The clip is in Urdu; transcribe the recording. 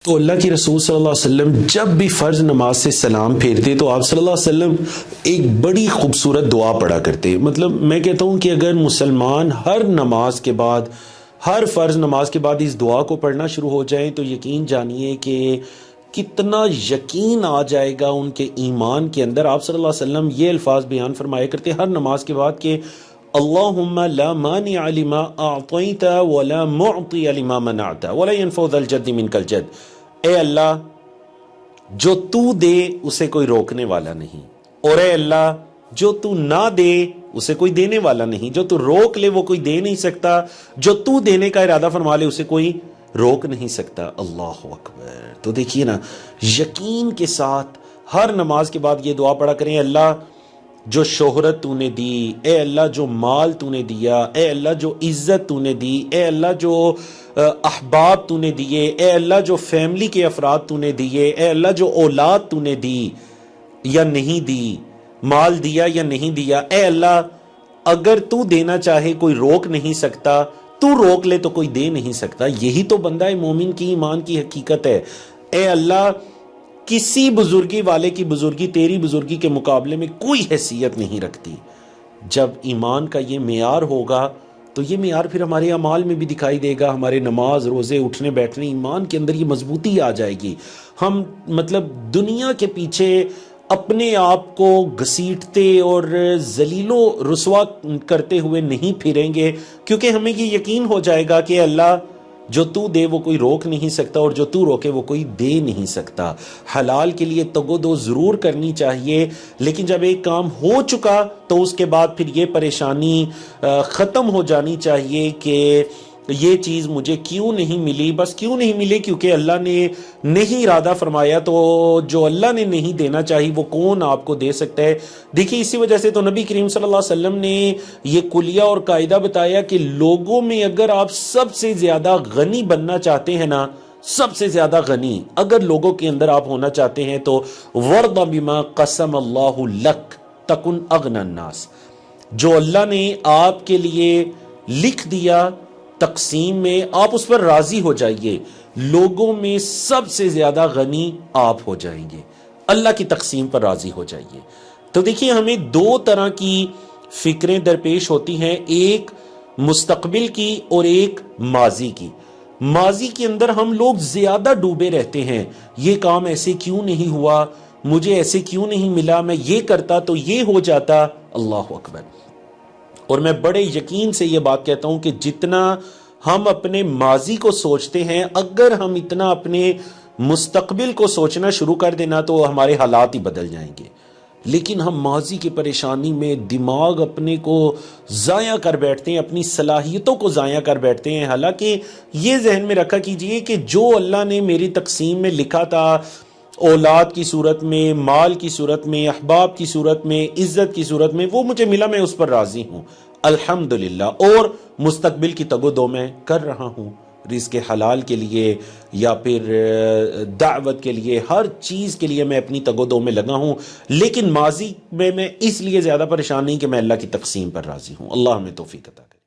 تو اللہ کی رسول صلی اللہ علیہ وسلم جب بھی فرض نماز سے سلام پھیرتے تو آپ صلی اللہ علیہ وسلم ایک بڑی خوبصورت دعا پڑھا کرتے. مطلب میں کہتا ہوں کہ اگر مسلمان ہر نماز کے بعد، ہر فرض نماز کے بعد اس دعا کو پڑھنا شروع ہو جائیں تو یقین جانیے کہ کتنا یقین آ جائے گا ان کے ایمان کے اندر. آپ صلی اللہ علیہ وسلم یہ الفاظ بیان فرمایا کرتے ہر نماز کے بعد کہ اللہم لا مانع لما اعطیت ولا معطی لما منعت ولا ينفع ذا الجد منک الجد. اے اللہ جو تو دے اسے کوئی روکنے والا نہیں، اور اے اللہ جو تو نہ دے اسے کوئی دینے والا نہیں. جو تو روک لے وہ کوئی دے نہیں سکتا، جو تو دینے کا ارادہ فرما لے اسے کوئی روک نہیں سکتا. اللہ اکبر. تو دیکھیے نا، یقین کے ساتھ ہر نماز کے بعد یہ دعا پڑھا کریں، اللہ جو شہرت تو نے دی، اے اللہ جو مال تو نے دیا، اے اللہ جو عزت تو نے دی، اے اللہ جو احباب تو نے دیے، اے اللہ جو فیملی کے افراد تو نے دیے، اے اللہ جو اولاد تو نے دی یا نہیں دی، مال دیا یا نہیں دیا، اے اللہ اگر تو دینا چاہے کوئی روک نہیں سکتا، تو روک لے تو کوئی دے نہیں سکتا. یہی تو بندہ مومن کی ایمان کی حقیقت ہے. اے اللہ کسی بزرگی والے کی بزرگی تیری بزرگی کے مقابلے میں کوئی حیثیت نہیں رکھتی. جب ایمان کا یہ معیار ہوگا تو یہ معیار پھر ہمارے اعمال میں بھی دکھائی دے گا. ہمارے نماز روزے اٹھنے بیٹھنے ایمان کے اندر یہ مضبوطی آ جائے گی. ہم مطلب دنیا کے پیچھے اپنے آپ کو گھسیٹتے اور ذلیل و رسوا کرتے ہوئے نہیں پھریں گے، کیونکہ ہمیں یہ یقین ہو جائے گا کہ اللہ جو تو دے وہ کوئی روک نہیں سکتا، اور جو تو روکے وہ کوئی دے نہیں سکتا. حلال کے لیے تگ و دو ضرور کرنی چاہیے، لیکن جب ایک کام ہو چکا تو اس کے بعد پھر یہ پریشانی ختم ہو جانی چاہیے کہ یہ چیز مجھے کیوں نہیں ملی. بس کیوں نہیں ملی؟ کیونکہ اللہ نے نہیں ارادہ فرمایا. تو جو اللہ نے نہیں دینا چاہی وہ کون آپ کو دے سکتا ہے؟ دیکھیے اسی وجہ سے تو نبی کریم صلی اللہ علیہ وسلم نے یہ کلیہ اور قاعدہ بتایا کہ لوگوں میں اگر آپ سب سے زیادہ غنی بننا چاہتے ہیں نا، سب سے زیادہ غنی اگر لوگوں کے اندر آپ ہونا چاہتے ہیں تو ورض بما قسم اللہ لک تکن اغنی الناس. جو اللہ نے آپ کے لیے لکھ دیا تقسیم میں، آپ اس پر راضی ہو جائیے. لوگوں میں سب سے زیادہ غنی آپ ہو جائیں گے. اللہ کی تقسیم پر راضی ہو جائیے. تو دیکھیے ہمیں دو طرح کی فکریں درپیش ہوتی ہیں، ایک مستقبل کی اور ایک ماضی کی. ماضی کے اندر ہم لوگ زیادہ ڈوبے رہتے ہیں، یہ کام ایسے کیوں نہیں ہوا، مجھے ایسے کیوں نہیں ملا، میں یہ کرتا تو یہ ہو جاتا. اللہ اکبر. اور میں بڑے یقین سے یہ بات کہتا ہوں کہ جتنا ہم اپنے ماضی کو سوچتے ہیں، اگر ہم اتنا اپنے مستقبل کو سوچنا شروع کر دینا تو ہمارے حالات ہی بدل جائیں گے. لیکن ہم ماضی کی پریشانی میں دماغ اپنے کو ضائع کر بیٹھتے ہیں، اپنی صلاحیتوں کو ضائع کر بیٹھتے ہیں. حالانکہ یہ ذہن میں رکھا کیجئے کہ جو اللہ نے میری تقسیم میں لکھا تھا، اولاد کی صورت میں، مال کی صورت میں، احباب کی صورت میں، عزت کی صورت میں، وہ مجھے ملا، میں اس پر راضی ہوں الحمدللہ. اور مستقبل کی تگ و دو میں کر رہا ہوں، رزق حلال کے لیے یا پھر دعوت کے لیے، ہر چیز کے لیے میں اپنی تگ و دو میں لگا ہوں. لیکن ماضی میں اس لیے زیادہ پریشان نہیں کہ میں اللہ کی تقسیم پر راضی ہوں. اللہ ہمیں توفیق عطا کرے.